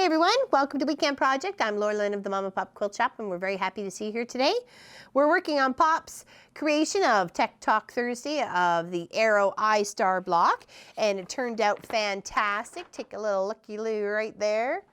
Hey everyone, welcome to Weekend Project. I'm Laura Lynn of the Mama Pop Quilt Shop, and we're very happy to see you here today. We're working on Pop's creation of Tech Talk Thursday of the Arrow Eye Star block, and it turned out fantastic. Take a little looky-loo right there.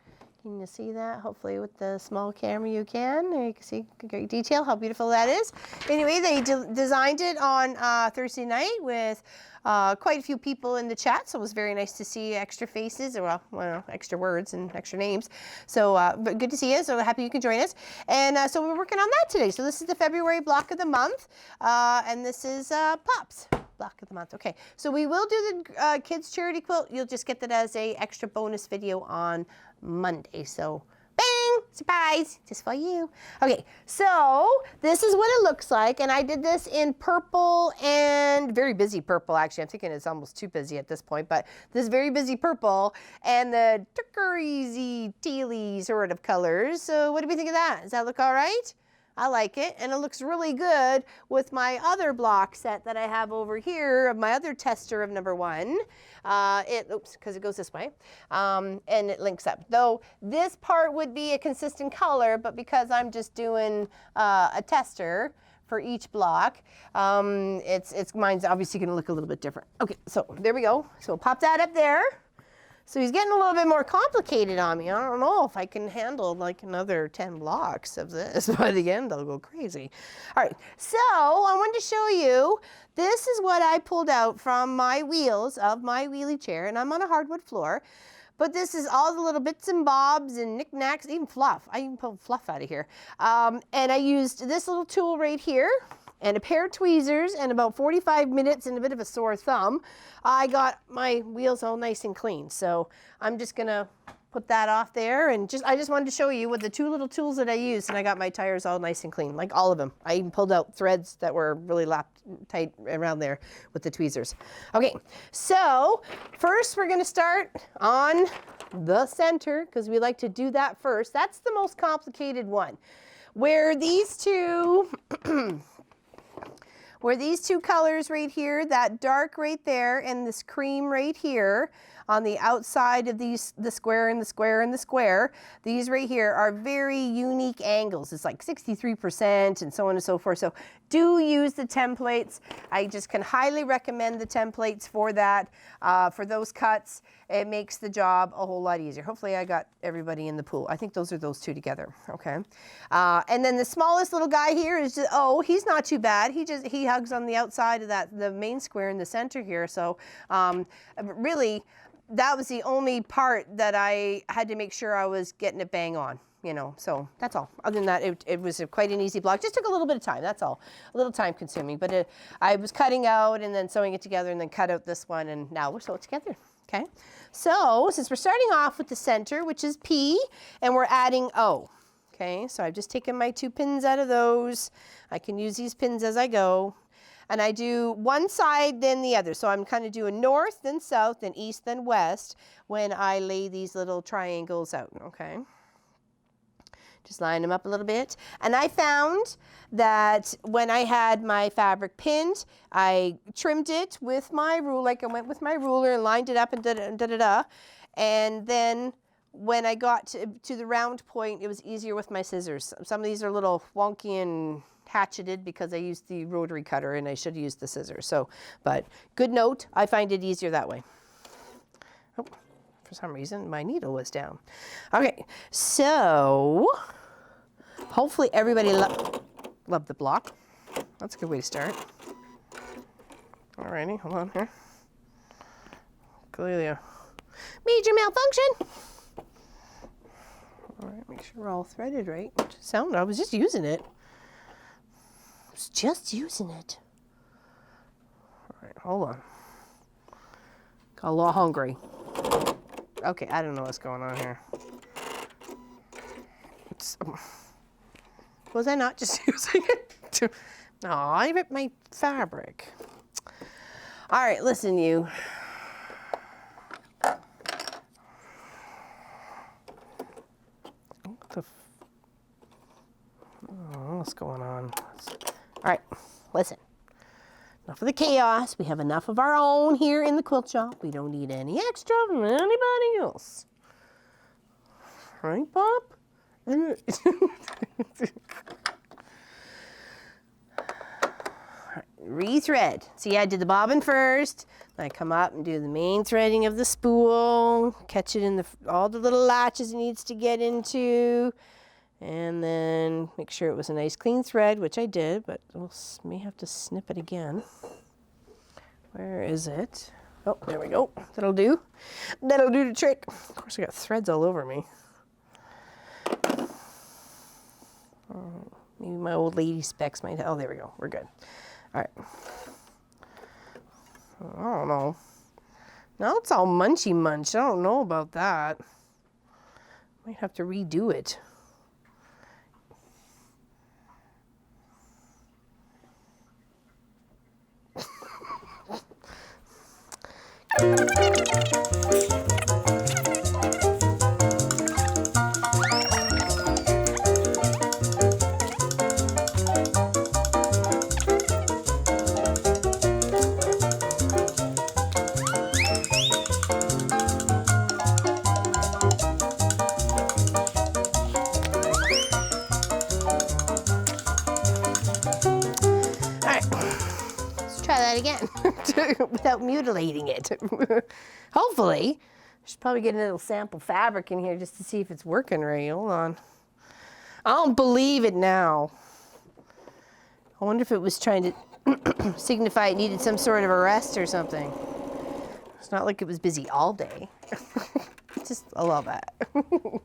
Can you see that? Hopefully with the small camera you can. There you can see great detail, how beautiful that is. Anyway, they designed it on Thursday night with quite a few people in the chat, so it was very nice to see extra faces, or well, extra words and extra names. So but good to see you, so happy you can join us. And so we're working on that today. So this is the February block of the month, and this is Pop's block of the month. Okay, so we will do the kids charity quilt. You'll just get that as a extra bonus video on Monday. So bang, surprise, just for you. Okay, so this is what it looks like, and I did this in purple and very busy purple. Actually, I'm thinking it's almost too busy at this point, but this very busy purple and the turquoisey, tealy sort of colors. So what do we think of that? Does that look all right? I like it, and it looks really good with my other block set that I have over here of my other tester of number 1. Oops, because it goes this way, and it links up. Though this part would be a consistent color, but because I'm just doing a tester for each block, mine's obviously going to look a little bit different. Okay, so there we go. So we'll pop that up there. So he's getting a little bit more complicated on me. I don't know if I can handle like another 10 blocks of this. By the end, I'll go crazy. All right, so I wanted to show you, this is what I pulled out from my wheels of my wheelie chair, and I'm on a hardwood floor. But this is all the little bits and bobs and knickknacks, even fluff. I even pulled fluff out of here. And I used this little tool right here, and a pair of tweezers, and about 45 minutes and a bit of a sore thumb, I got my wheels all nice and clean. So I'm just gonna put that off there, and I just wanted to show you with the 2 little tools that I used, and I got my tires all nice and clean, like all of them. I even pulled out threads that were really lapped tight around there with the tweezers. Okay, so first we're gonna start on the center, because we like to do that first. That's the most complicated one. Where these two colors right here, that dark right there and this cream right here on the outside of these, the square and the square and the square, these right here are very unique angles. It's like 63% and so on and so forth. So do use the templates. I just can highly recommend the templates for that, for those cuts. It makes the job a whole lot easier. Hopefully I got everybody in the pool. I think those are those 2 together, okay? And then the smallest little guy here is just, oh, he's not too bad. He hugs on the outside of the main square in the center here. So really, that was the only part that I had to make sure I was getting it bang on, you know, so that's all. Other than that, it was quite an easy block. Just took a little bit of time, that's all. A little time consuming, but I was cutting out and then sewing it together and then cut out this one, and now we're sewed together, okay? So since we're starting off with the center, which is P, and we're adding O, okay? So I've just taken my 2 pins out of those. I can use these pins as I go. And I do one side, then the other. So I'm kind of doing north, then south, then east, then west when I lay these little triangles out, okay? Just line them up a little bit. And I found that when I had my fabric pinned, I trimmed it with my ruler, like I went with my ruler and lined it up and da-da-da-da-da. And then when I got to the round point, it was easier with my scissors. Some of these are a little wonky and hatcheted because I used the rotary cutter and I should have used the scissors. So, but good note, I find it easier that way. Oh, for some reason, my needle was down. Okay, so hopefully everybody loved the block. That's a good way to start. Alrighty, hold on here. Clearly a major malfunction. All right, make sure we're all threaded right. I was just using it. Just using it. All right, hold on. Got a little hungry. Okay, I don't know what's going on here. Was I not just using it? No, I ripped my fabric. All right, listen, you. What's going on? All right, listen. Enough of the chaos. We have enough of our own here in the quilt shop. We don't need any extra from anybody else. Right, Bob? Rethread. See, I did the bobbin first. Then I come up and do the main threading of the spool. Catch it in all the little latches it needs to get into. And then make sure it was a nice clean thread, which I did, but we'll may have to snip it again. Where is it? Oh, there we go. That'll do. That'll do the trick. Of course, I got threads all over me. Maybe my old lady specs might have. Oh, there we go. We're good. All right. I don't know. Now it's all munchy munch. I don't know about that. Might have to redo it. Again without mutilating it. Hopefully. I should probably get a little sample fabric in here just to see if it's working right. Hold on. I don't believe it now. I wonder if it was trying to signify it needed some sort of a rest or something. It's not like it was busy all day. Just, I love that. All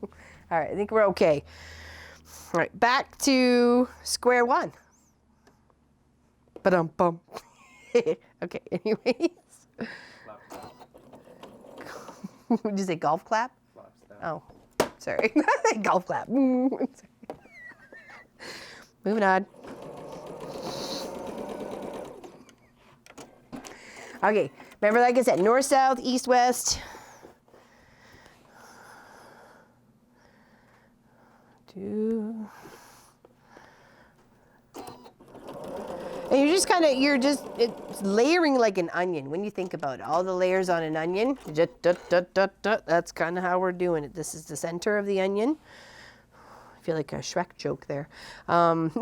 right, I think we're okay. All right, back to square one. Ba-dum-bum. Okay, anyways. Did you say golf clap? Oh, sorry. Golf clap. Moving on. Okay, remember, like I said, north, south, east, west. And it's layering like an onion when you think about it. All the layers on an onion, that's kind of how we're doing it. This is the center of the onion. I feel like a Shrek joke there. And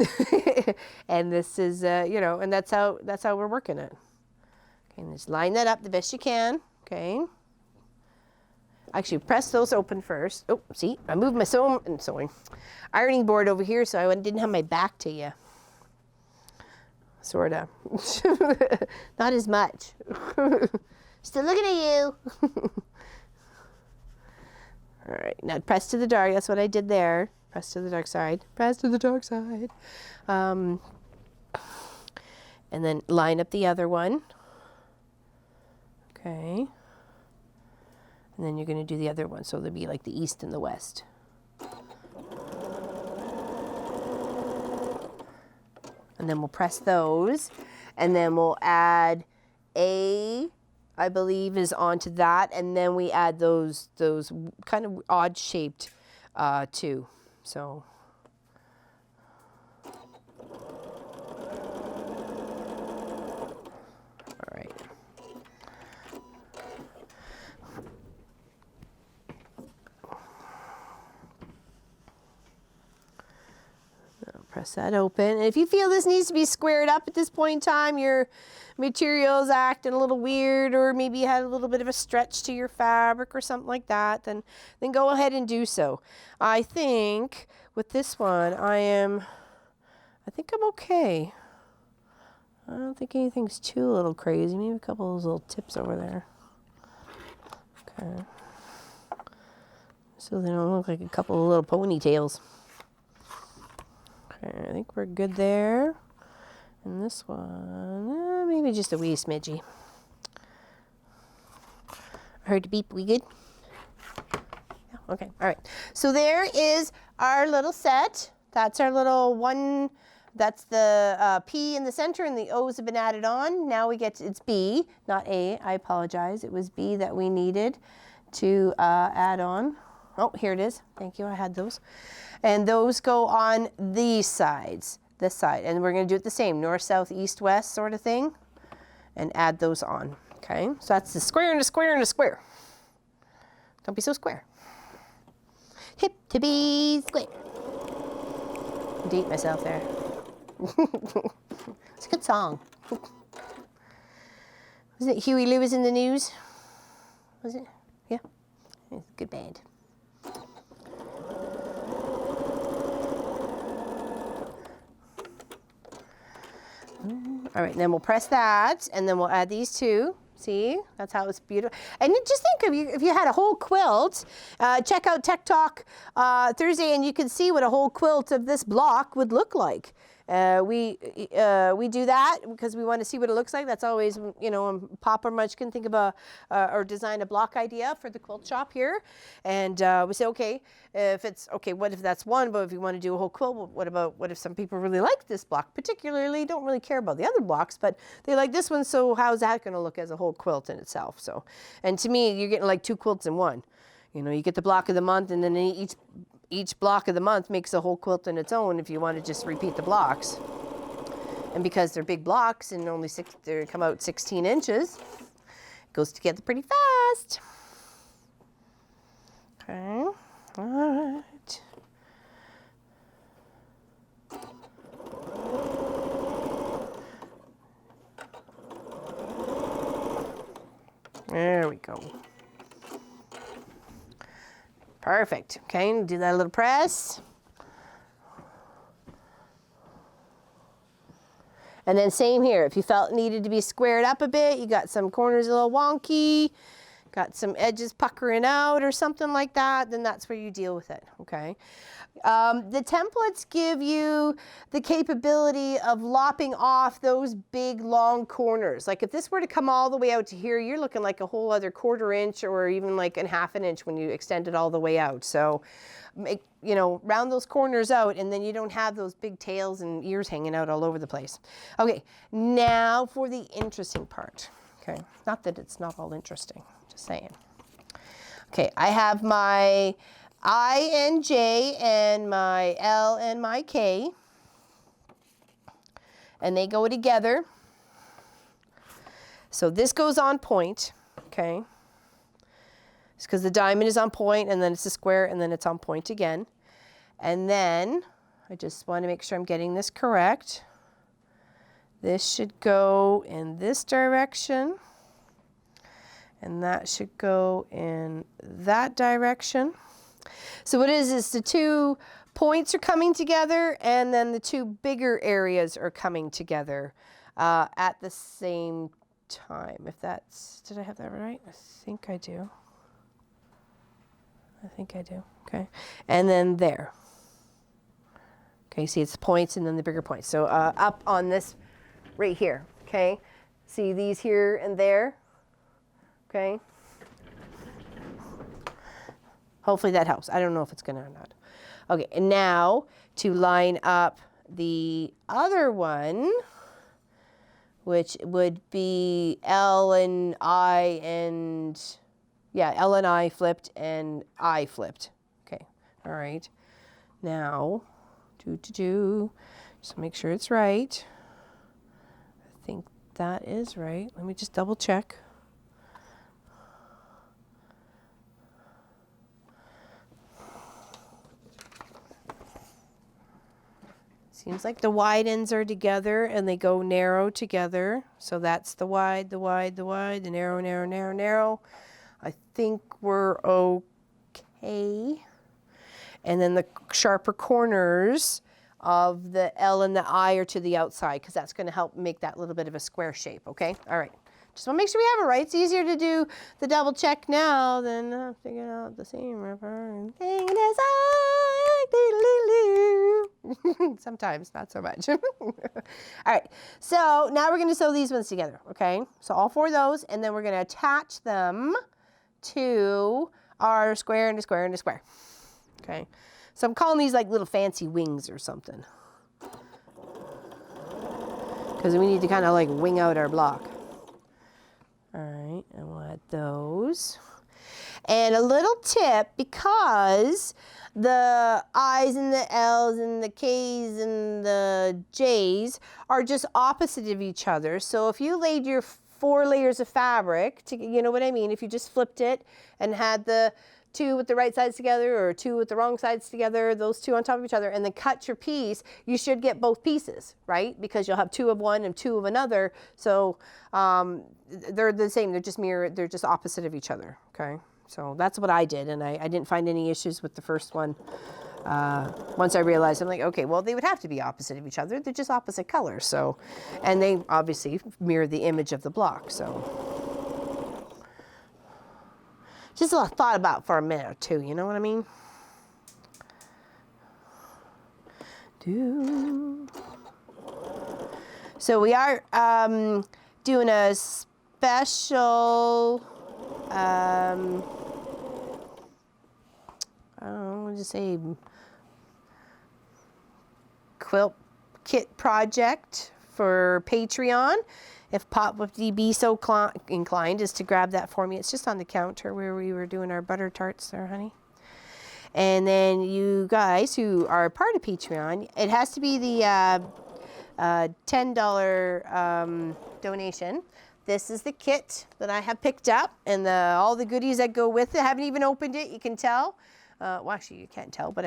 this is, and that's how we're working it. Okay, and just line that up the best you can, okay? Actually, press those open first. Oh, see, I moved my sewing ironing board over here, so I didn't have my back to you. Sort of. Not as much. Still looking at you. All right, now press to the dark. That's what I did there. Press to the dark side. Press to the dark side. And then line up the other one. Okay. And then you're going to do the other one. So there'll be like the east and the west. And then we'll press those, and then we'll add I believe is onto that, and then we add those kind of odd shaped too. So all right. Press that open. And if you feel this needs to be squared up at this point in time, your material's acting a little weird, or maybe you had a little bit of a stretch to your fabric or something like that, then go ahead and do so. I think with this one, I think I'm okay. I don't think anything's too little crazy. Maybe a couple of those little tips over there. Okay. So they don't look like a couple of little ponytails. I think we're good there. And this one, maybe just a wee smidgy. I heard the beep. We good? Yeah, okay. All right. So there is our little set. That's our little one. That's the P in the center, and the O's have been added on. Now we get it's B, not A. I apologize. It was B that we needed to add on. Oh, here it is. Thank you. I had those. And those go on these sides, this side. And we're going to do it the same, north, south, east, west sort of thing, and add those on. Okay, so that's the square and a square and a square. Don't be so square. Hip to be square. Date myself there. It's a good song. Wasn't it Huey Lewis in the News? Was it? Yeah. It's a good band. All right, then we'll press that, and then we'll add these two. See, that's how it's beautiful. And just think if you had a whole quilt, check out Tech Talk Thursday, and you can see what a whole quilt of this block would look like. We do that because we want to see what it looks like. That's always, you know, when Pop or Munch can think of or design a block idea for the quilt shop here. And we say, okay, what if that's one, but if you want to do a whole quilt, what if some people really like this block, particularly don't really care about the other blocks, but they like this one, so how's that going to look as a whole quilt in itself? So, and to me, you're getting like two quilts in one. You know, you get the block of the month, and then each block of the month makes a whole quilt in its own if you want to just repeat the blocks. And because they're big blocks and only they come out 16 inches, it goes together pretty fast. Okay, all right. There we go. Perfect. Okay, do that little press. And then same here. If you felt it needed to be squared up a bit, you got some corners a little wonky, got some edges puckering out or something like that, then that's where you deal with it, okay? The templates give you the capability of lopping off those big long corners. Like if this were to come all the way out to here, you're looking like a whole other 1/4 inch or even like a 1/2 inch when you extend it all the way out. So round those corners out, and then you don't have those big tails and ears hanging out all over the place. Okay, now for the interesting part. Okay, not that it's not all interesting, just saying. Okay, I have my I and J and my L and my K, and they go together. So this goes on point, okay? It's because the diamond is on point, and then it's a square, and then it's on point again. And then I just want to make sure I'm getting this correct. This should go in this direction, and that should go in that direction. So what it is the two points are coming together, and then the two bigger areas are coming together at the same time. If that's, did I have that right? I think I do. I think I do. Okay. And then there. Okay, see it's the points and then the bigger points. So up on this right here. Okay. See these here and there. Okay. Hopefully that helps. I don't know if it's going to or not. Okay, and now to line up the other one, which would be L and I and, yeah, L and I flipped and I flipped. Okay, all right. Now, just make sure it's right. I think that is right. Let me just double check. Seems like the wide ends are together and they go narrow together. So that's the wide, the wide, the wide, the narrow, narrow, narrow, narrow. I think we're okay. And then the sharper corners of the L and the I are to the outside because that's going to help make that little bit of a square shape, okay? All right. Just want to make sure we have it right. It's easier to do the double check now than figuring out the same river and singing as sometimes, not so much. All right, so now we're going to sew these ones together, okay? So all 4 of those, and then we're going to attach them to our square and a square and a square, okay? So I'm calling these like little fancy wings or something because we need to kind of like wing out our block. All right, and we'll add those. And a little tip, because the I's and the L's and the K's and the J's are just opposite of each other. So if you laid your 4 layers of fabric, you know what I mean? If you just flipped it and had the two with the right sides together or two with the wrong sides together, those two on top of each other, and then cut your piece, you should get both pieces, right? Because you'll have two of one and two of another. So they're the same, they're just mirrored, they're just opposite of each other, okay? So that's what I did, and I didn't find any issues with the first one. Once I realized, I'm like, okay, well, they would have to be opposite of each other. They're just opposite colors. So, and they obviously mirror the image of the block. So, just a thought about for a minute or two. You know what I mean? So we are doing a special. I don't know, just say quilt kit project for Patreon. If Pop would be so inclined is to grab that for me. It's just on the counter where we were doing our butter tarts there, honey. And then you guys who are part of Patreon, it has to be the $10 donation. This is the kit that I have picked up and all the goodies that go with it. I haven't even opened it, you can tell. Well, actually, you can't tell, but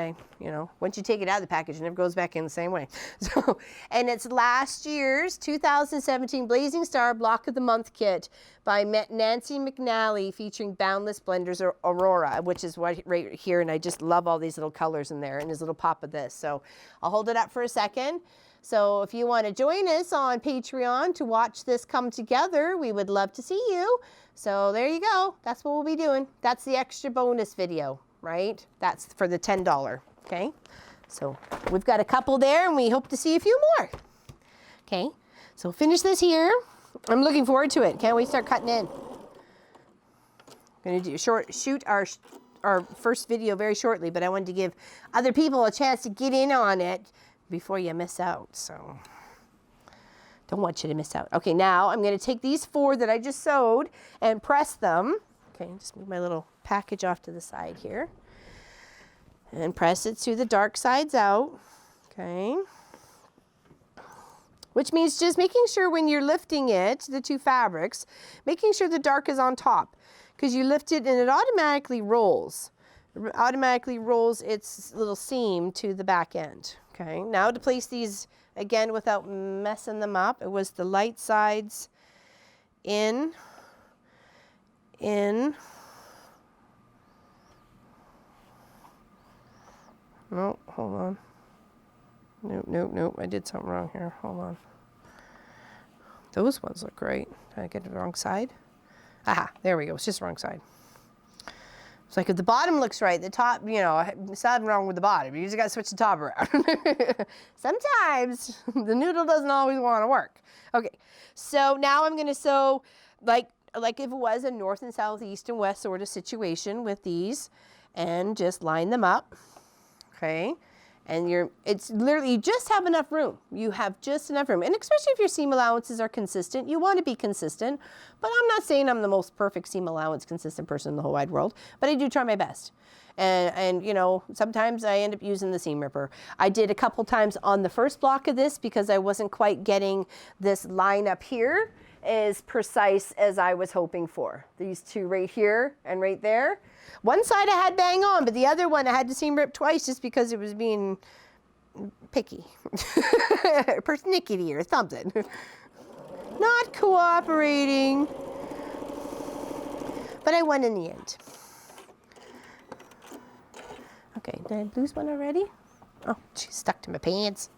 once you take it out of the package, it never goes back in the same way. So, and it's last year's 2017 Blazing Star Block of the Month kit by Nancy McNally, featuring Boundless Blenders Aurora, which is right here, and I just love all these little colors in there, and this little pop of this. So, I'll hold it up for a second. So, if you want to join us on Patreon to watch this come together, we would love to see you. So, there you go. That's what we'll be doing. That's the extra bonus video. Right? That's for the $10, okay? So we've got a couple there, and we hope to see a few more. Okay, so finish this here. I'm looking forward to it. Can't wait to start cutting in. I'm going to shoot our first video very shortly, but I wanted to give other people a chance to get in on it before you miss out. So don't want you to miss out. Okay, now I'm going to take these 4 that I just sewed and press them. Okay, just move my little package off to the side here. And press it to the dark sides out. Okay. Which means just making sure when you're lifting it, the 2 fabrics, making sure the dark is on top. Because you lift it and it automatically rolls. It automatically rolls its little seam to the back end. Okay, now to place these again without messing them up, it was the light sides in. No, hold on. Nope. I did something wrong here. Hold on. Those ones look great. Did I get the wrong side? Aha, there we go. It's just the wrong side. It's like if the bottom looks right, the top, it's not wrong with the bottom. You just got to switch the top around. Sometimes the noodle doesn't always want to work. Okay, so now I'm going to sew like if it was a north and south, east and west sort of situation with these, and just line them up. Okay, and it's literally, you just have enough room. You have just enough room. And especially if your seam allowances are consistent, you want to be consistent. But I'm not saying I'm the most perfect seam allowance consistent person in the whole wide world, but I do try my best. And sometimes I end up using the seam ripper. I did a couple times on the first block of this because I wasn't quite getting this line up here as precise as I was hoping for. These 2 right here and right there. One side I had bang on, but the other one I had to seam rip twice just because it was being picky. Persnickety or something. Not cooperating. But I won in the end. Okay, did I lose one already? Oh, she's stuck to my pants.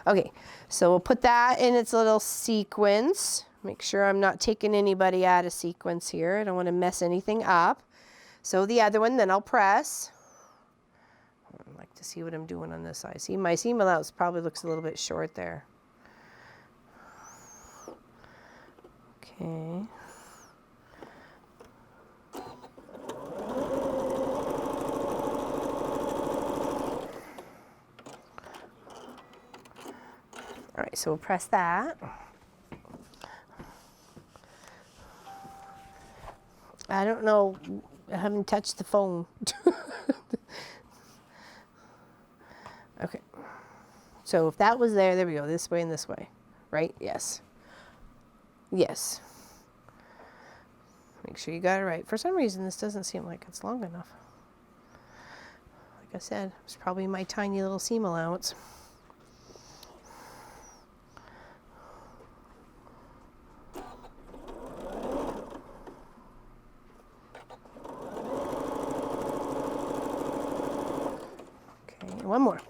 Okay, so we'll put that in its little sequence. Make sure I'm not taking anybody out of sequence here. I don't want to mess anything up. So the other one, then I'll press. I'd like to see what I'm doing on this side. See, my seam allowance probably looks a little bit short there. Okay. All right, so we'll press that. I don't know, I haven't touched the phone. Okay, so if that was there we go, this way and this way, right? Yes. Yes. Make sure you got it right. For some reason, this doesn't seem like it's long enough. Like I said, it's probably my tiny little seam allowance. Okay, one more.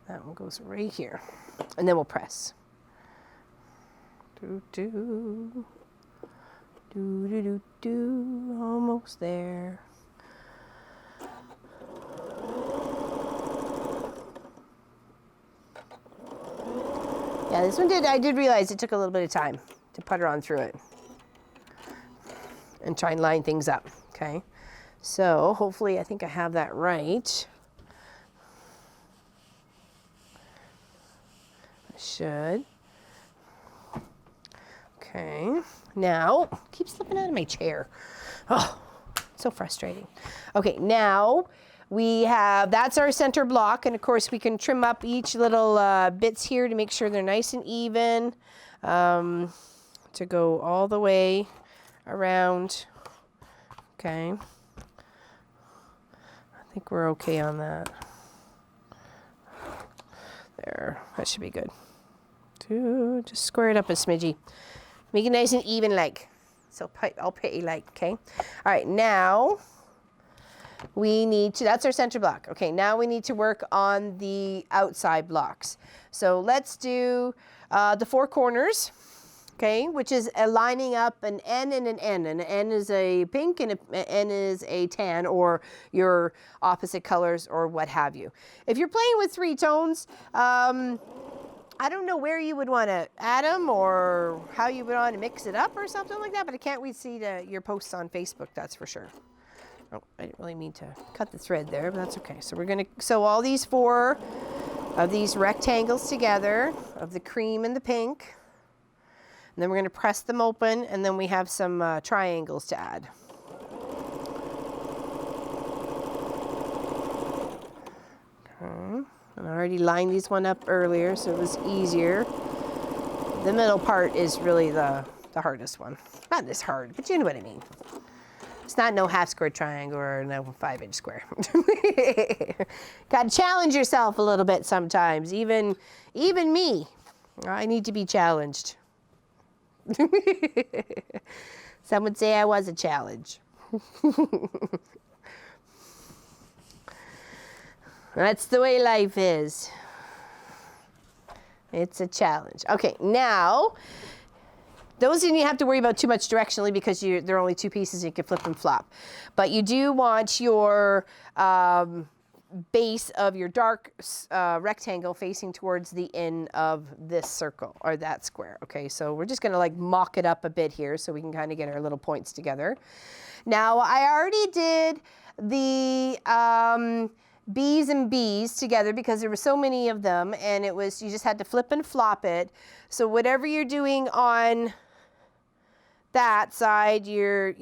That one goes right here. And then we'll press. Do, do. Do, do, do, do. Almost there. Yeah, this one I did realize it took a little bit of time to putter on through it and try and line things up, okay? So hopefully I think I have that right. I should. Okay, now, keep slipping out of my chair. Oh, so frustrating. Okay, now we have, that's our center block, and of course we can trim up each little bits here to make sure they're nice and even, to go all the way around. Okay, I think we're okay on that. There, that should be good. Just square it up a smidgy. Make it nice and even like. So all pretty like, okay? All right, now we need to, that's our center block. Okay, now we need to work on the outside blocks. So let's do the four corners, okay, which is lining up an N and an N. And an N is a pink and an N is a tan, or your opposite colors or what have you. If you're playing with three tones, I don't know where you would want to add them or how you would want to mix it up or something like that, but I can't wait to see your posts on Facebook, that's for sure. Oh, I didn't really mean to cut the thread there, but that's okay. So we're going to sew all these four of these rectangles together, of the cream and the pink. And then we're going to press them open, and then we have some triangles to add. Okay. And I already lined these one up earlier, so it was easier. The middle part is really the hardest one. Not this hard, but you know what I mean. It's not no half square triangle or no 5-inch square. Got to challenge yourself a little bit sometimes. Even me, I need to be challenged. Some would say I was a challenge. That's the way life is. It's a challenge. Okay, now, those you have to worry about too much directionally because there are only two pieces, you can flip and flop. But you do want your base of your dark rectangle facing towards the end of this circle or that square. Okay, so we're just gonna like mock it up a bit here so we can kind of get our little points together. Now, I already did the B's and B's together because there were so many of them, and it was, you just had to flip and flop it. So whatever you're doing on that side, you're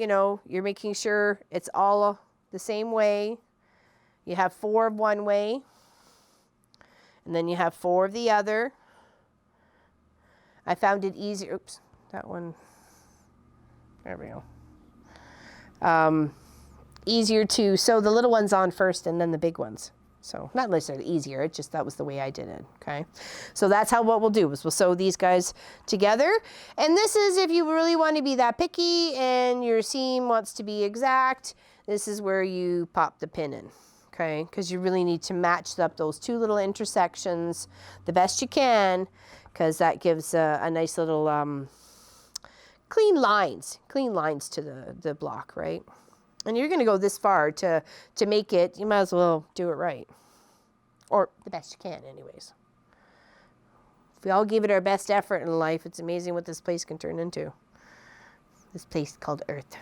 making sure it's all the same way. You have 4 of one way, and then you have 4 of the other. I found it easier, oops, that one, there we go. Easier to sew the little ones on first and then the big ones. So not necessarily easier, it just, that was the way I did it, okay? So that's what we'll do, is we'll sew these guys together. And this is if you really want to be that picky and your seam wants to be exact, this is where you pop the pin in, okay? Because you really need to match up those two little intersections the best you can, because that gives a nice little clean lines to the block, right? And you're going to go this far to make it, you might as well do it right. Or the best you can anyways. If we all give it our best effort in life, it's amazing what this place can turn into. This place called Earth.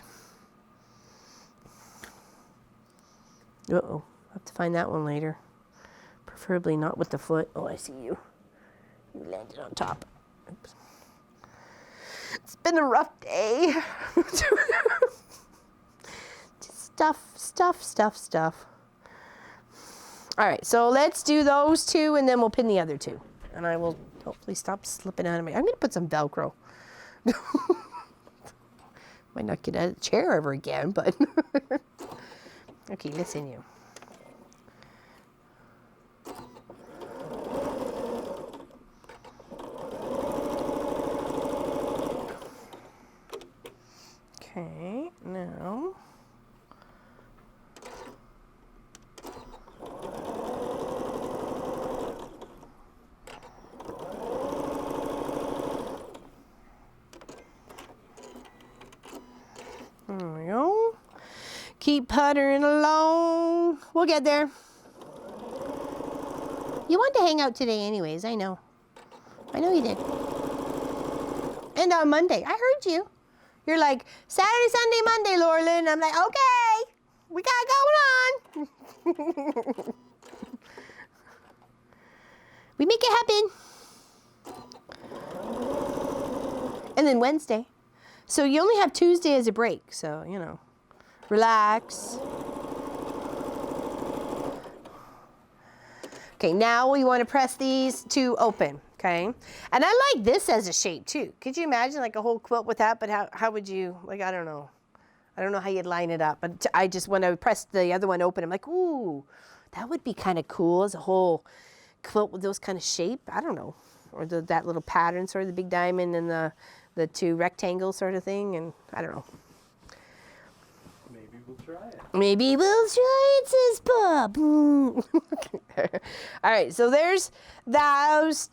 Uh-oh, I'll have to find that one later. Preferably not with the foot. Oh, I see you. You landed on top. Oops. It's been a rough day. Stuff. All right, so let's do those two, and then we'll pin the other two. And I will hopefully stop slipping out of my, I'm gonna put some Velcro. Might not get out of the chair ever again, but Okay, listen you. Okay, now. There we go. Keep puttering along. We'll get there. You wanted to hang out today anyways, I know. I know you did. And on Monday, I heard you. You're like, Saturday, Sunday, Monday, Laurelyn. I'm like, okay, we got it going on. We make it happen. And then Wednesday. So you only have Tuesday as a break. So, you know, relax. Okay, now we want to press these to open, okay? And I like this as a shape too. Could you imagine like a whole quilt with that? But how would you, like, I don't know. I don't know how you'd line it up. But I just, when I pressed the other one open, I'm like, ooh, that would be kind of cool as a whole quilt with those kind of shape. I don't know. Or that little pattern, sort of the big diamond and the two rectangles sort of thing. And I don't know. Maybe we'll try it. Maybe we'll try it, says Bob. All right, so there's those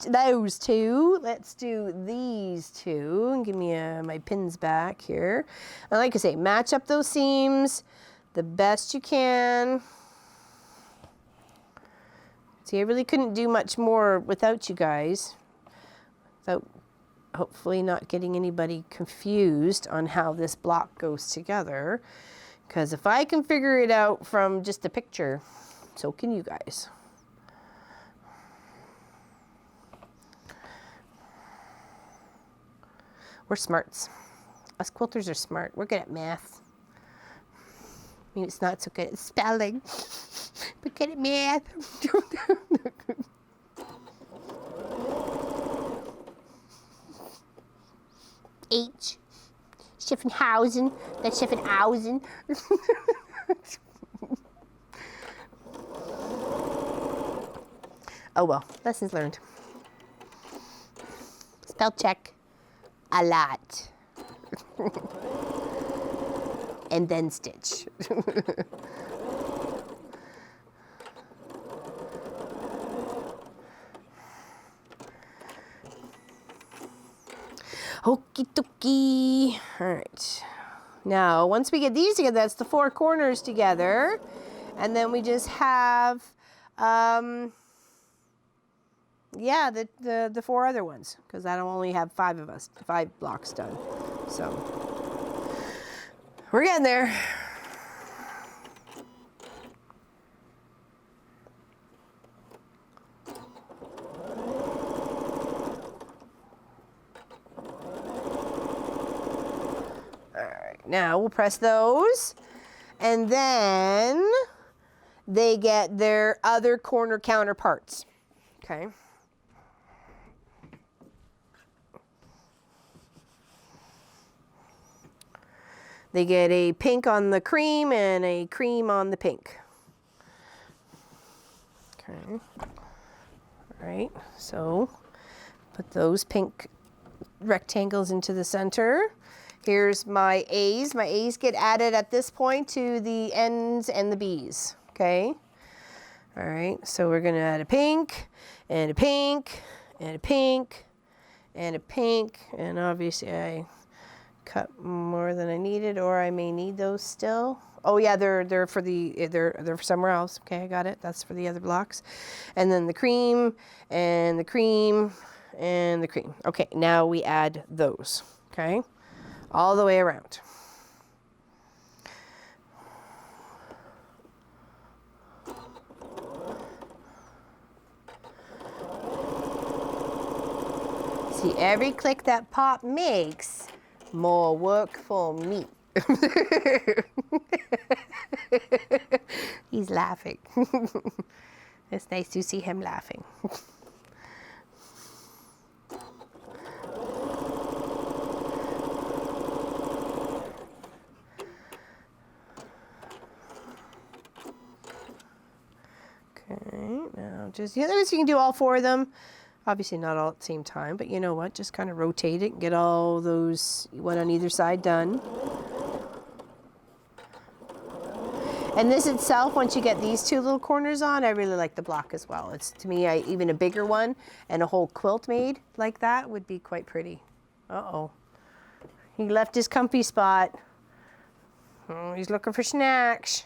two. Let's do these two. And give me my pins back here. And like I say, match up those seams the best you can. See, I really couldn't do much more without you guys. Without hopefully not getting anybody confused on how this block goes together. Because if I can figure it out from just a picture, so can you guys. We're smarts. Us quilters are smart. We're good at math. I mean, it's not so good at spelling, but good at math. H. Schiffenhausen. That's Schiffenhausen. Oh well, lessons learned. Spell check a lot. And then stitch. Okie dokie. All right. Now, once we get these together, that's the four corners together. And then we just have, yeah, the four other ones, because I don't only have 5 blocks done. So, we're getting there. Now we'll press those, and then they get their other corner counterparts, okay? They get a pink on the cream and a cream on the pink. Okay, all right, so put those pink rectangles into the center. Here's my A's. My A's get added at this point to the ends and the B's, okay? All right, so we're gonna add a pink, and a pink, and a pink, and a pink, and obviously I cut more than I needed, or I may need those still. Oh yeah, they're for they're somewhere else. Okay, I got it. That's for the other blocks. And then the cream, and the cream, and the cream. Okay, now we add those, okay? All the way around. See, every click that Pop makes, more work for me. He's laughing. It's nice to see him laughing. just, you know, you can do all 4 of them. Obviously not all at the same time, but you know what? Just kind of rotate it and get all those, one on either side, done. And this itself, once you get these 2 little corners on, I really like the block as well. It's, to me, even a bigger one and a whole quilt made like that would be quite pretty. Uh-oh. He left his comfy spot. Oh, he's looking for snacks.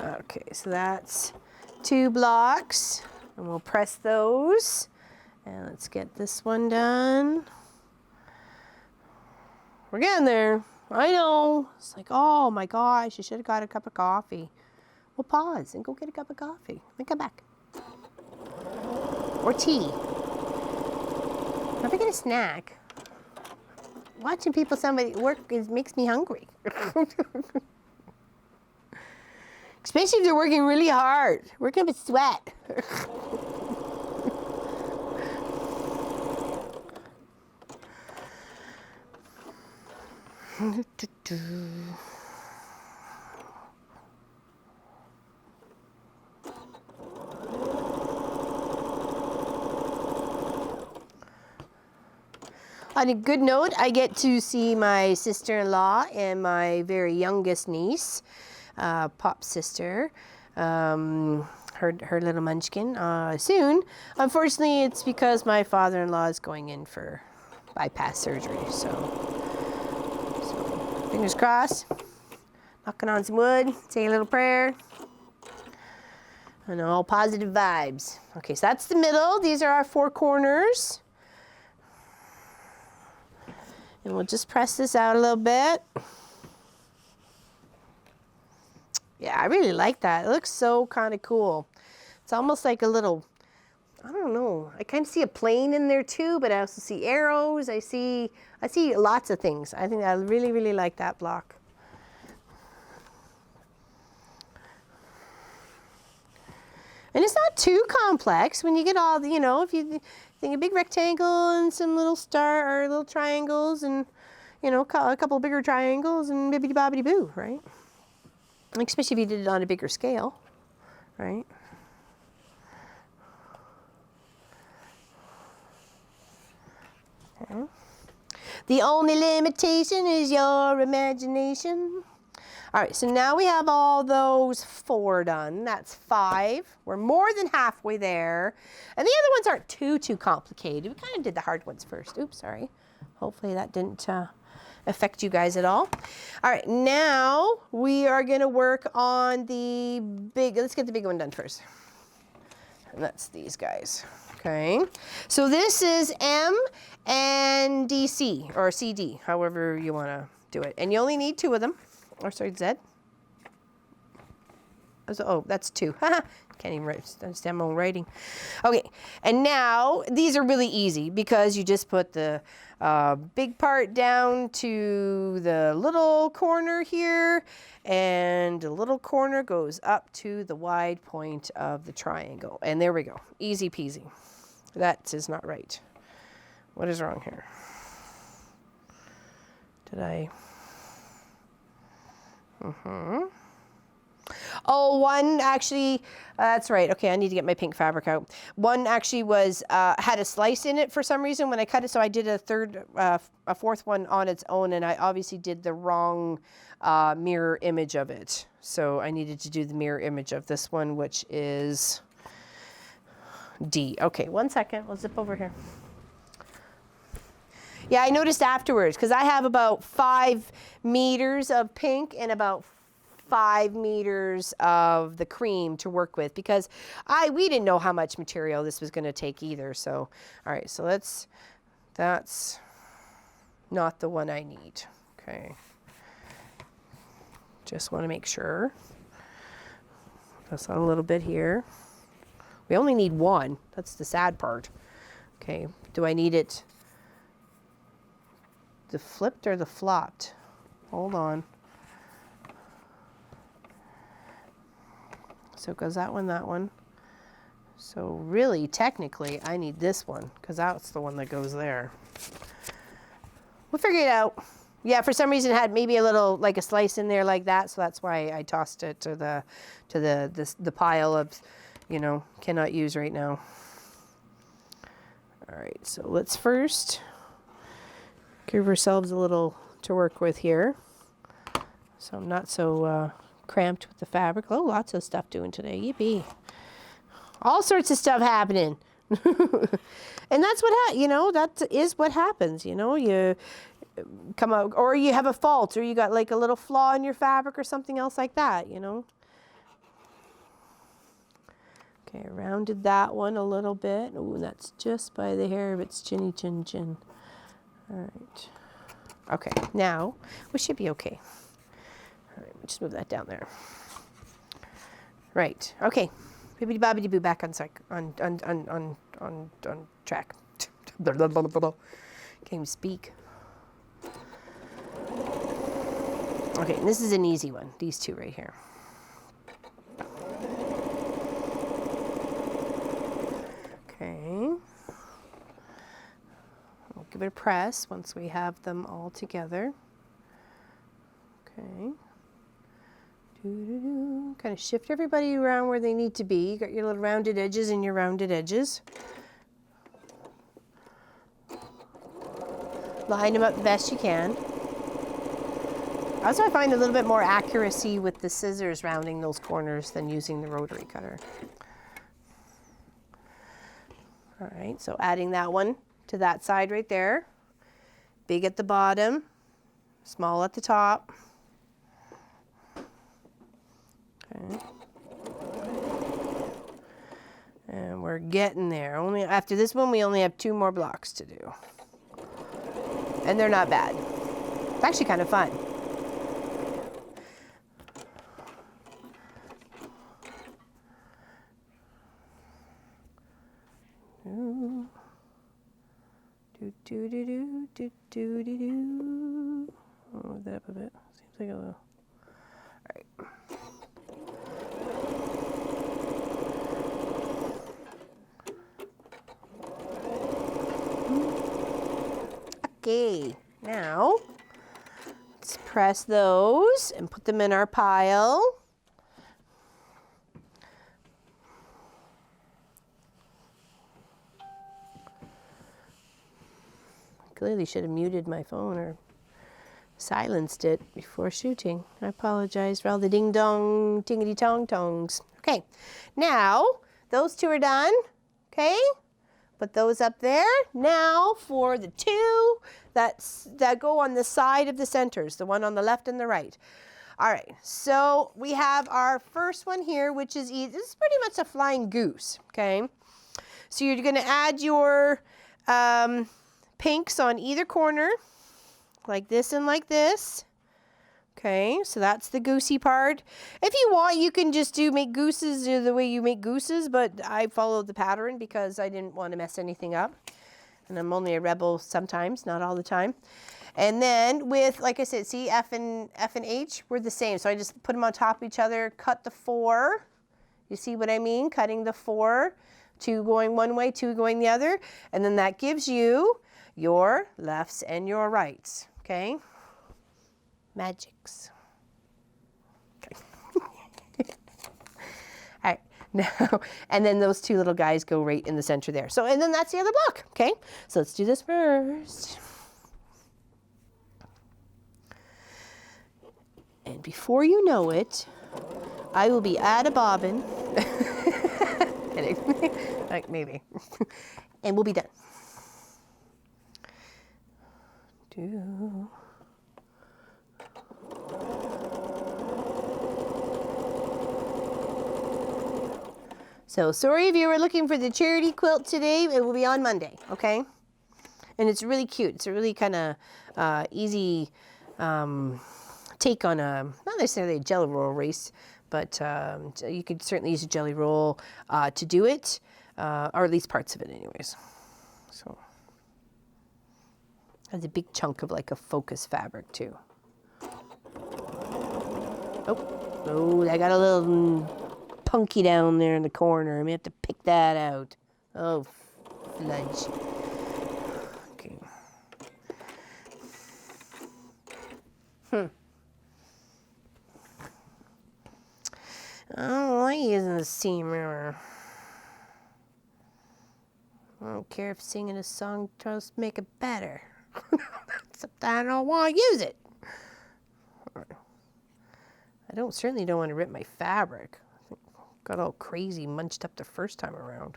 Okay, so that's 2 blocks, and we'll press those. And let's get this one done. We're getting there. I know. It's like, oh my gosh, you should have got a cup of coffee. We'll pause and go get a cup of coffee. Then come back. Or tea. If I get a snack, watching people, somebody work makes me hungry. Especially if they're working really hard. Working up a sweat. On a good note, I get to see my sister-in-law and my very youngest niece, Pop's sister, her little munchkin, soon. Unfortunately, it's because my father-in-law is going in for bypass surgery, so fingers crossed. Knocking on some wood, say a little prayer. And all positive vibes. Okay, so that's the middle. These are our 4 corners. And we'll just press this out a little bit. Yeah, I really like that. It looks so kind of cool. It's almost like a little, I don't know. I kind of see a plane in there too, but I also see arrows. I see lots of things. I think I really, really like that block. And it's not too complex when you get all the, you know, if you think a big rectangle and some little star or little triangles and, you know, a couple of bigger triangles and bibbidi bobbidi boo, right? Especially if you did it on a bigger scale, right? Okay. The only limitation is your imagination. All right, so now we have all those 4 done. That's 5. We're more than halfway there. And the other ones aren't too complicated. We kind of did the hard ones first. Oops, sorry. Hopefully that didn't affect you guys at all. All right, now we are going to work on the big, let's get the big one done first. And that's these guys. Okay, so this is M and DC, or CD, however you want to do it. And you only need 2 of them. Or sorry, Z. Oh, that's 2. Can't even understand my own writing. Okay, and now these are really easy because you just put the big part down to the little corner here, and the little corner goes up to the wide point of the triangle. And there we go. Easy peasy. That is not right. What is wrong here? Did I... Oh, one actually, that's right. Okay, I need to get my pink fabric out. One actually was, had a slice in it for some reason when I cut it, so I did a 4th one on its own, and I obviously did the wrong mirror image of it. So I needed to do the mirror image of this one, which is D. Okay, 1 second. We'll zip over here. Yeah, I noticed afterwards, because I have about 5 meters of pink and about 5 meters of the cream to work with, because we didn't know how much material this was going to take either. So, all right, so that's not the one I need. Okay. Just want to make sure. That's on a little bit here. We only need 1. That's the sad part. Okay, do I need it the flipped or the flopped? Hold on. So it goes that one. So really, technically, I need this one because that's the one that goes there. We'll figure it out. Yeah, for some reason it had maybe a little, like a slice in there like that, so that's why I tossed it to the pile of, you know, cannot use right now. All right, so let's first give ourselves a little to work with here. So I'm not so cramped with the fabric. Oh, lots of stuff doing today. Yippee. All sorts of stuff happening. And that's what, you know, that is what happens. You know, you come out, or you have a fault, or you got like a little flaw in your fabric or something else like that, you know. Okay, I rounded that one a little bit. Oh, that's just by the hair of its chinny chin chin. All right. Okay, now we should be okay. All right, just move that down there. Right. Okay. Bibbidi bobbidi boo, back on track. Can't even speak. Okay, and this is an easy one. These two right here. Okay. We'll give it a press once we have them all together. Okay. Kind of shift everybody around where they need to be. You got your little rounded edges and your rounded edges. Line them up the best you can. Also, I find a little bit more accuracy with the scissors rounding those corners than using the rotary cutter. All right, so adding that one to that side right there. Big at the bottom, small at the top. Okay. And we're getting there. Only after this one, we only have 2 more blocks to do. And they're not bad. It's actually kind of fun. I'll move that up a bit. Seems like a little. All right. Okay, now let's press those and put them in our pile. Clearly should have muted my phone or silenced it before shooting. I apologize for all the ding dong, tingity tong tongs. Okay, now those 2 are done. Okay, put those up there. Now for the 2 that go on the side of the centers, the one on the left and the right. All right, so we have our first one here, which is this is pretty much a flying goose. Okay, so you're going to add your pinks on either corner, like this and like this. Okay, so that's the goosey part. If you want, you can just make gooses the way you make gooses, but I followed the pattern because I didn't want to mess anything up. And I'm only a rebel sometimes, not all the time. And then with, like I said, see, F and H were the same. So I just put them on top of each other, cut the 4. You see what I mean? Cutting the 4, 2 going one way, 2 going the other. And then that gives you your lefts and your rights, okay? Magics. Okay. All right, now, and then those 2 little guys go right in the center there. So, and then that's the other block, okay? So let's do this first. And before you know it, I will be at a bobbin. Kidding. Like maybe. And we'll be done. So sorry if you were looking for the charity quilt today. It will be on Monday, okay? And it's really cute. It's a really kind of easy take on not necessarily a jelly roll race, but you could certainly use a jelly roll to do it, or at least parts of it anyways. So has a big chunk of like a focus fabric too. Oh, I got a little punky down there in the corner. I may have to pick that out. Oh, fudge. Okay. I don't like using the seam ripper. I don't care if singing a song tries to make it better. Except I don't want to use it. I certainly don't want to rip my fabric. Got all crazy munched up the first time around.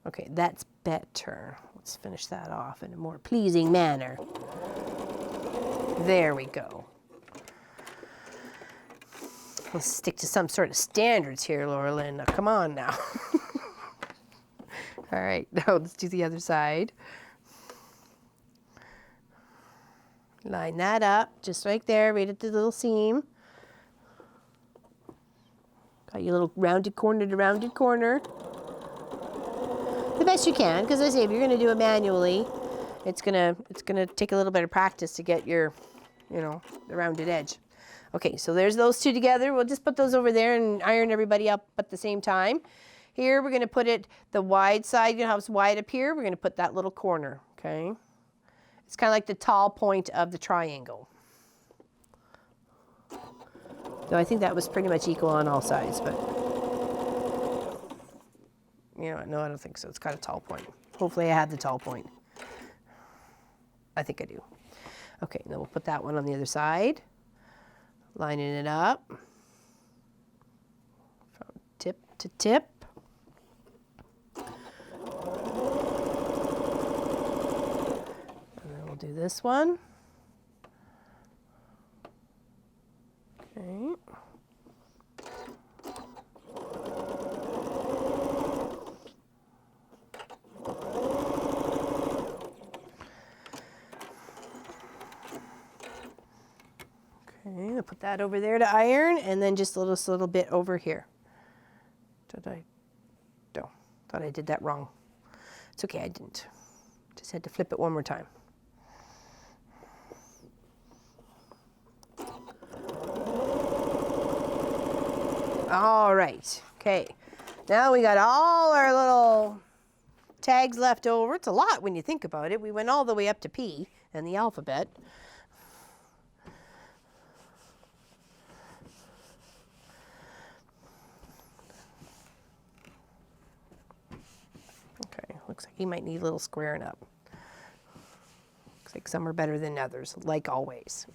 Okay, that's better. Let's finish that off in a more pleasing manner. There we go. Let's stick to some sort of standards here, Laura Lynn. Now, come on now. All right, now let's do the other side. Line that up, just like there, right at the little seam. Got your little rounded corner to rounded corner. The best you can, because I say if you're gonna do it manually, it's gonna take a little bit of practice to get your, the rounded edge. Okay, so there's those two together. We'll just put those over there and iron everybody up at the same time. Here we're gonna put it, the wide side, you know how it's wide up here, we're gonna put that little corner, okay? It's kind of like the tall point of the triangle. So I think that was pretty much equal on all sides, but no, I don't think so. It's got a tall point. Hopefully I have the tall point. I think I do. Okay, then we'll put that one on the other side. Lining it up from tip to tip. And then we'll do this one. Okay. Okay, I'll put that over there to iron, and then just a little bit over here. Thought I did that wrong. It's okay, I didn't. Just had to flip it one more time. All right, okay. Now we got all our little tags left over. It's a lot when you think about it. We went all the way up to P and the alphabet. Okay, looks like he might need a little squaring up. Looks like some are better than others, like always.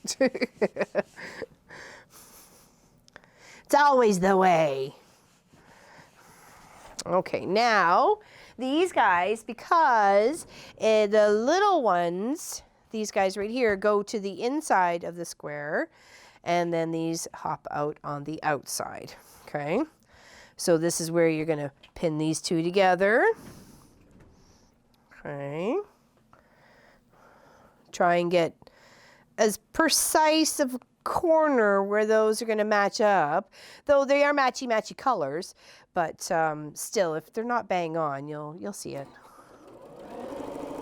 It's always the way. Okay, now these guys, because the little ones, these guys right here, go to the inside of the square, and then these hop out on the outside, okay? So this is where you're gonna pin these two together. Okay. Try and get as precise of a corner where those are going to match up, though they are matchy colors, but still, if they're not bang on, you'll see it.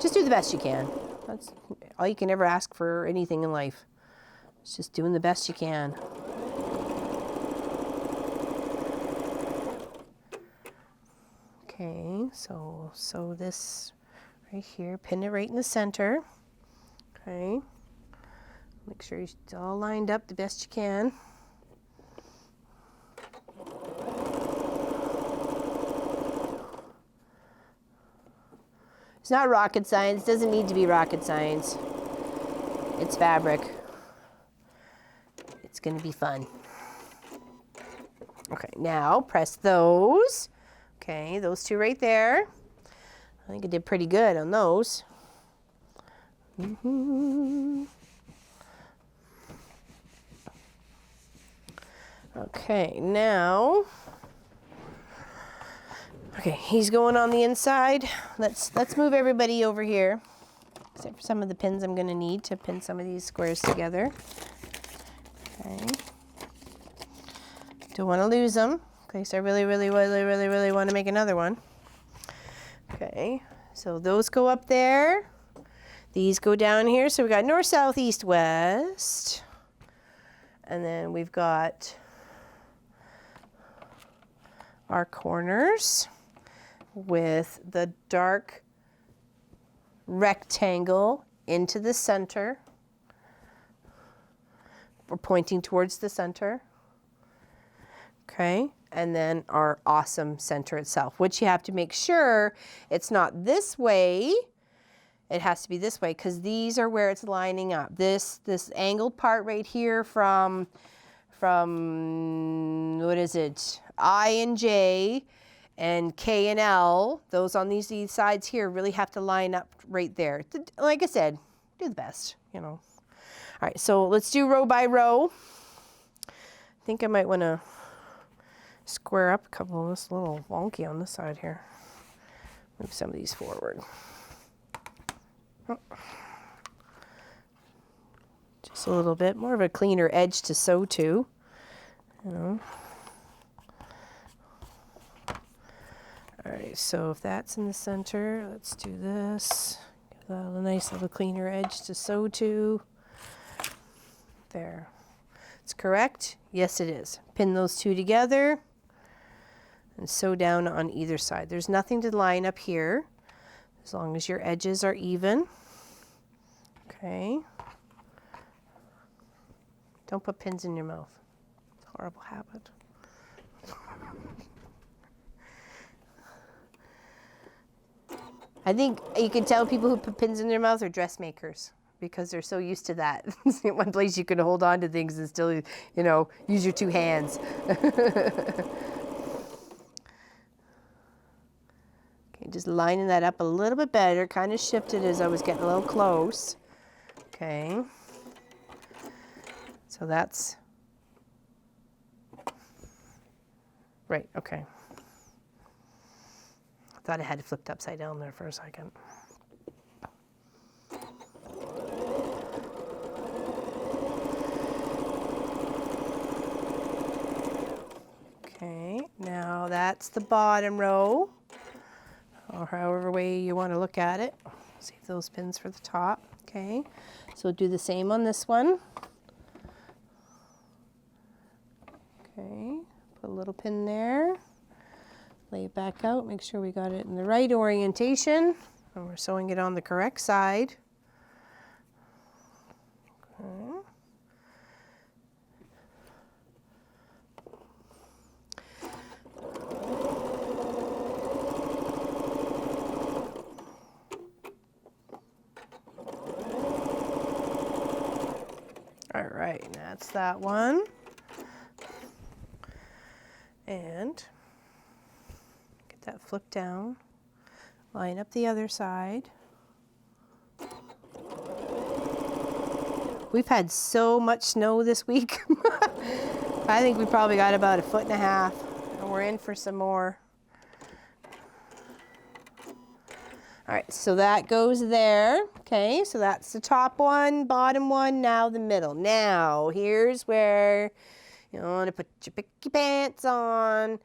Just do the best you can. That's all you can ever ask for anything in life. It's just doing the best you can. Okay, so this right here, pin it right in the center. Okay, make sure it's all lined up the best you can. It's not rocket science, doesn't need to be rocket science. It's fabric. It's gonna be fun. Okay, now press those. Okay, those two right there. I think I did pretty good on those. Okay, now, he's going on the inside. Let's move everybody over here, except for some of the pins I'm going to need to pin some of these squares together. Okay. Don't want to lose them. Okay, so I really want to make another one. Okay, so those go up there. These go down here. So we got north, south, east, west. And then we've got our corners with the dark rectangle into the center. we're pointing towards the center. Okay, and then our awesome center itself, which you have to make sure it's not this way. It has to be this way because these are where it's lining up. This angled part right here from what is it? I and J and K and L, those on these sides here really have to line up right there. Like I said, do the best, you know. All right, so let's do row by row. I think I might want to square up a couple of this, a little wonky on this side here. Move some of these forward. Just a little bit more of a cleaner edge to sew to, you know. All right, so if that's in the center, let's do this. Give that a nice little cleaner edge to sew to. There. It's correct? Yes, it is. Pin those two together and sew down on either side. There's nothing to line up here as long as your edges are even. Okay. Don't put pins in your mouth. It's a horrible habit. I think you can tell people who put pins in their mouth are dressmakers because they're so used to that. It's the one place you can hold on to things and still, you know, use your two hands. Okay, just lining that up a little bit better. Kind of shifted as I was getting a little close. Okay. So that's right. Okay. I thought I had it flipped upside down there for a second. Okay, now that's the bottom row, or however way you want to look at it. Save those pins for the top. Okay, so do the same on this one. Okay, put a little pin there. Lay it back out, make sure we got it in the right orientation, and we're sewing it on the correct side. Okay. All right, that's that one. And that flip down, line up the other side. We've had so much snow this week. I think we probably got about 1.5 feet, and we're in for some more. All right, so that goes there. Okay, so that's the top one, bottom one, now the middle. Now, here's where you want to put your picky pants on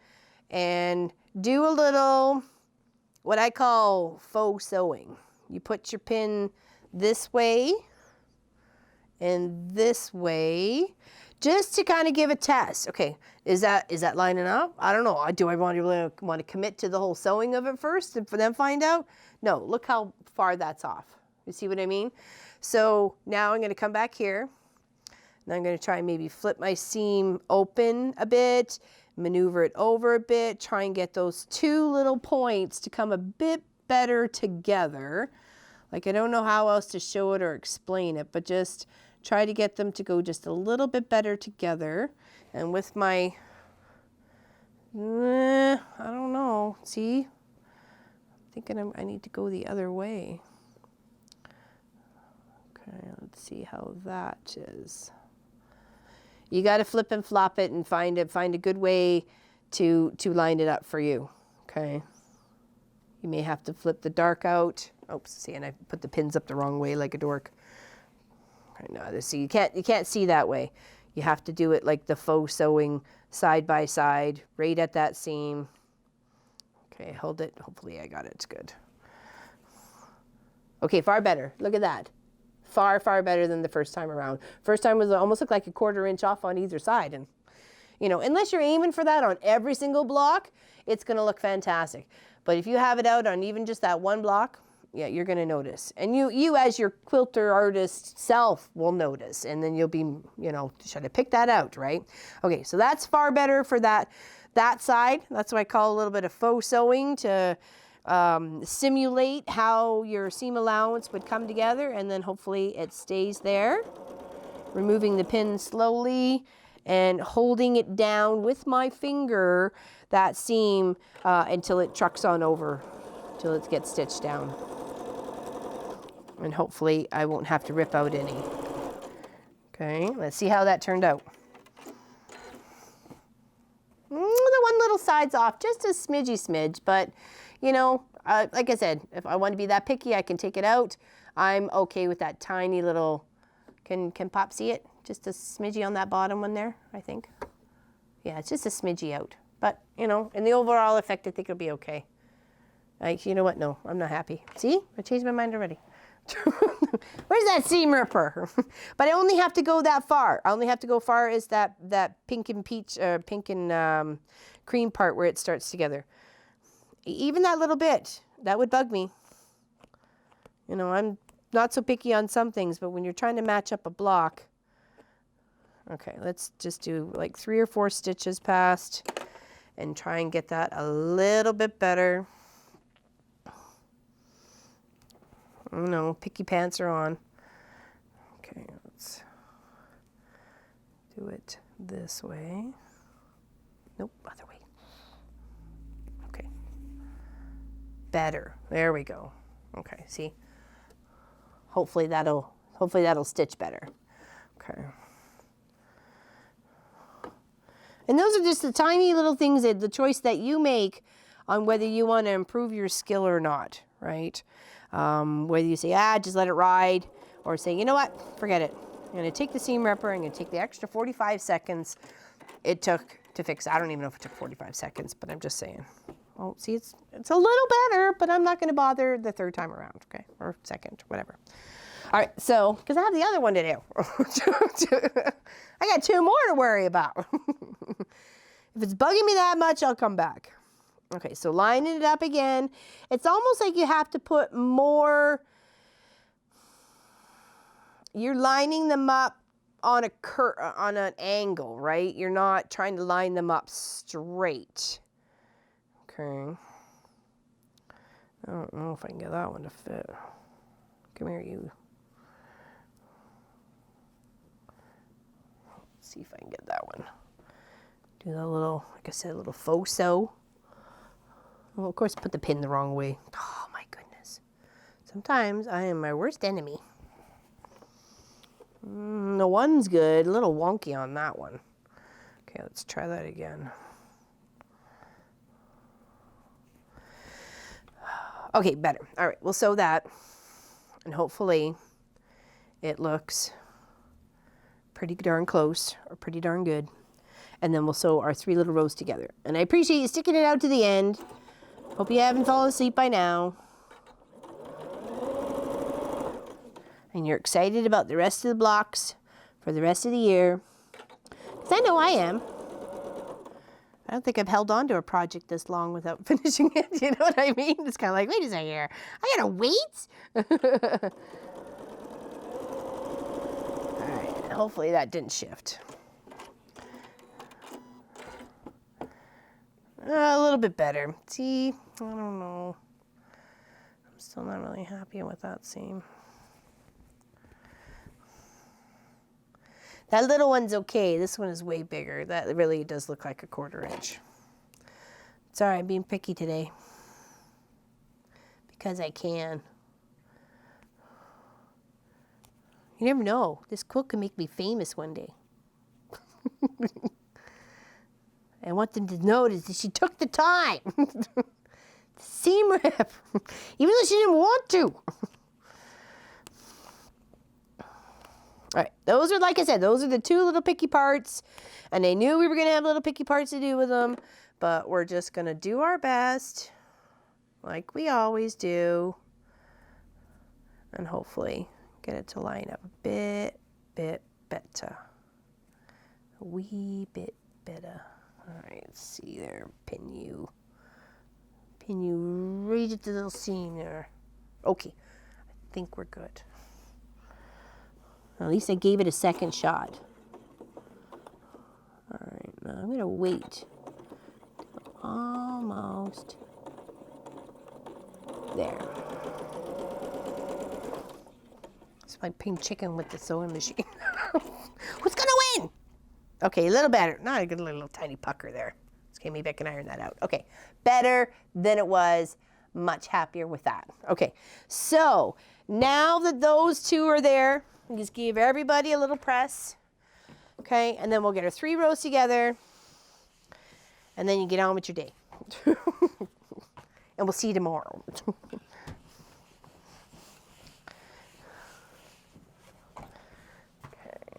and do a little, what I call faux sewing. You put your pin this way and this way, just to kind of give a test. Okay, is that lining up? I don't know. Do I want to commit to the whole sewing of it first and for them find out? No, look how far that's off. You see what I mean? So now I'm going to come back here, and I'm going to try and maybe flip my seam open a bit, maneuver it over a bit, try and get those two little points to come a bit better together. Like, I don't know how else to show it or explain it, but just try to get them to go just a little bit better together. And with my, I don't know, see? I'm thinking I need to go the other way. Okay, let's see how that is. You got to flip and flop it and find a good way to line it up for you. Okay. You may have to flip the dark out. Oops, see, and I put the pins up the wrong way like a dork. Okay, no, see, you can't see that way. You have to do it like the faux sewing, side by side, right at that seam. Okay, hold it. Hopefully I got it. It's good. Okay, far better. Look at that. Far, far better than the first time around. First time was almost looked like a 1/4 inch off on either side. And, you know, unless you're aiming for that on every single block, it's going to look fantastic. But if you have it out on even just that one block, Yeah, you're going to notice. And you as your quilter artist self will notice. And then you'll be, you know, should I pick that out, right? Okay, so that's far better for that side. That's what I call a little bit of faux sewing to simulate how your seam allowance would come together. And then hopefully it stays there. Removing the pin slowly and holding it down with my finger, that seam, until it trucks on over, till it gets stitched down. And hopefully I won't have to rip out any. Okay, let's see how that turned out. The one little side's off, just a smidgy, but you know, like I said, if I want to be that picky, I can take it out. I'm okay with that tiny little, can Pop see it? Just a smidgy on that bottom one there, I think. Yeah, it's just a smidgy out. But, you know, in the overall effect, I think it'll be okay. Like, you know what? No, I'm not happy. See? I changed my mind already. Where's that seam ripper? But I only have to go that far. I only have to go far as that pink and peach, pink and cream part where it starts together. Even that little bit, that would bug me. You know, I'm not so picky on some things, but when you're trying to match up a block. Okay, let's just do like 3 or 4 stitches past and try and get that a little bit better. No, picky pants are on. Okay, let's do it this way. Nope, other way. Okay. Better. There we go. Okay, see? Hopefully that'll stitch better. Okay. And those are just the tiny little things, that the choice that you make on whether you want to improve your skill or not, right? Whether you say, just let it ride, or say, you know what, forget it. I'm going to take the seam ripper, I'm going to take the extra 45 seconds it took to fix it. I don't even know if it took 45 seconds, but I'm just saying. Well, see, it's a little better, but I'm not going to bother the third time around, okay? Or second, whatever. All right, so, because I have the other one to do. I got 2 more to worry about. If it's bugging me that much, I'll come back. Okay, so lining it up again. It's almost like you have to put more, you're lining them up on on an angle, right? You're not trying to line them up straight. Okay. I don't know if I can get that one to fit. Come here, you. Let's see if I can get that one. Do that little, like I said, a little faux sew. Well, of course, put the pin the wrong way. Oh, my goodness. Sometimes I am my worst enemy. The one's good. A little wonky on that one. Okay, let's try that again. Okay, better. All right, we'll sew that. And hopefully it looks pretty darn close or pretty darn good. And then we'll sew our 3 little rows together. And I appreciate you sticking it out to the end. Hope you haven't fallen asleep by now. And you're excited about the rest of the blocks for the rest of the year. Because I know I am. I don't think I've held on to a project this long without finishing it. You know what I mean? It's kind of like, wait a second here. I gotta wait? All right, hopefully that didn't shift. A little bit better. See, I don't know. I'm still not really happy with that seam. That little one's okay. This one is way bigger. That really does look like a 1/4 inch. Sorry, I'm being picky today. Because I can. You never know. This quilt can make me famous one day. I want them to notice that she took the time. Seam rip. Even though she didn't want to. All right, those are, like I said, those are the 2 little picky parts. And I knew we were going to have little picky parts to do with them. But we're just going to do our best, like we always do. And hopefully get it to line up a bit better. A wee bit better. All right, let's see there. Pin you right at the little seam there. Okay, I think we're good. At least I gave it a second shot. All right, now I'm gonna wait. Almost there. It's like pink chicken with the sewing machine. Who's gonna win? Okay, a little better. Not a good little tiny pucker there. Okay, maybe I can iron that out. Okay, better than it was. Much happier with that. Okay, so now that those two are there, just give everybody a little press. Okay, and then we'll get our 3 rows together, and then you get on with your day. And we'll see you tomorrow. Okay,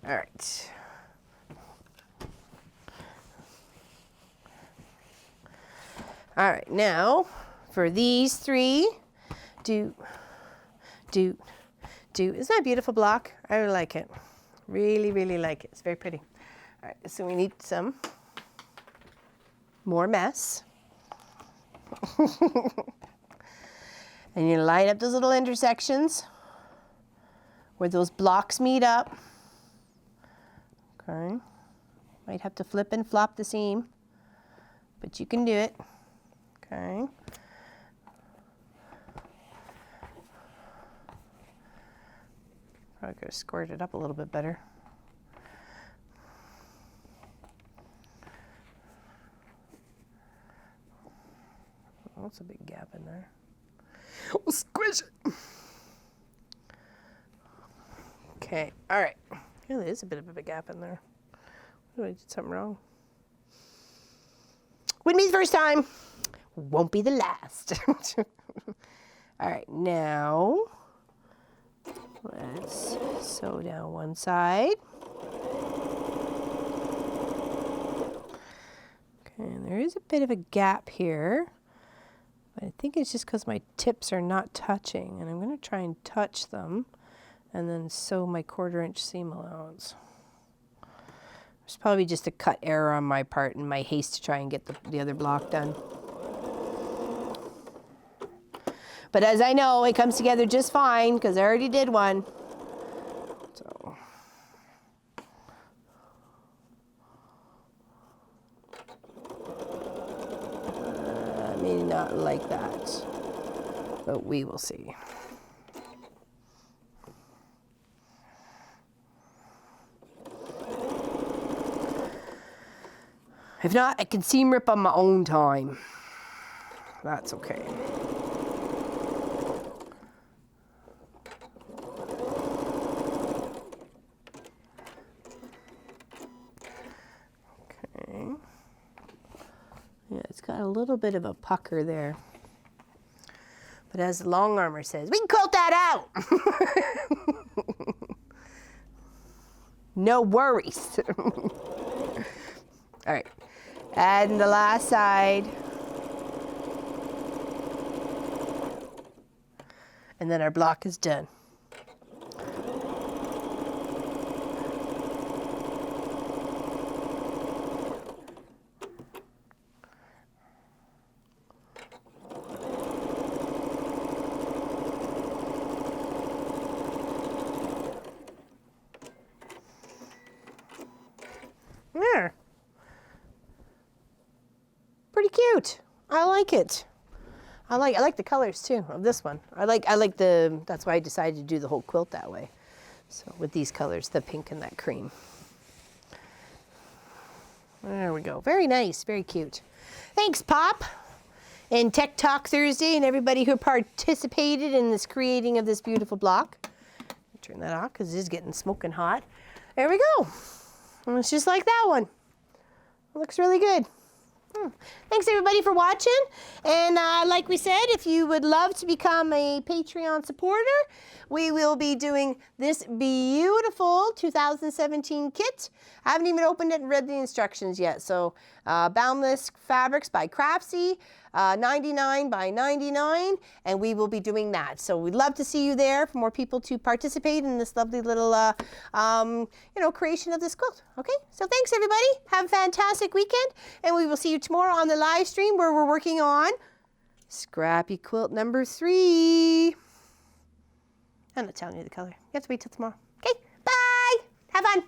all right. All right, now for these 3, isn't that a beautiful block? I really like it. Really, really like it. It's very pretty. All right, so we need some more mess. And you line up those little intersections where those blocks meet up. Okay. Might have to flip and flop the seam, but you can do it. Okay. Probably could have squared it up a little bit better. Oh, that's a big gap in there. We'll squish it. Okay, all right. Yeah, there is a bit of a big gap in there. Oh, I did something wrong. Wouldn't be the first time. Won't be the last. All right, now let's sew down one side. Okay, and there is a bit of a gap here. But I think it's just because my tips are not touching, and I'm going to try and touch them and then sew my 1/4 inch seam allowance. It's probably just a cut error on my part in my haste to try and get the other block done. But as I know, it comes together just fine because I already did one. So. I may not like that, but we will see. If not, I can seam rip on my own time. That's okay. Okay. Yeah, it's got a little bit of a pucker there. But as the long armor says, we can quilt that out. No worries. All right. Add the last side. And then our block is done. There. Pretty cute. I like it. I like the colors too of this one. I like that's why I decided to do the whole quilt that way. So with these colors, the pink and that cream. There we go. Very nice, very cute. Thanks, Pop. And Tech Talk Thursday and everybody who participated in this creating of this beautiful block. Turn that off because it is getting smoking hot. There we go. And it's just like that one. It looks really good. Thanks everybody for watching, and like we said, if you would love to become a Patreon supporter, we will be doing this beautiful 2017 kit. I haven't even opened it and read the instructions yet. So Boundless Fabrics by Craftsy, 99 by 99, and we will be doing that. So we'd love to see you there for more people to participate in this lovely little creation of this quilt. Okay, so thanks everybody. Have a fantastic weekend, and we will see you tomorrow on the live stream where we're working on Scrappy Quilt number 3. I'm not telling you the color. You have to wait till tomorrow. Okay, bye. Have fun.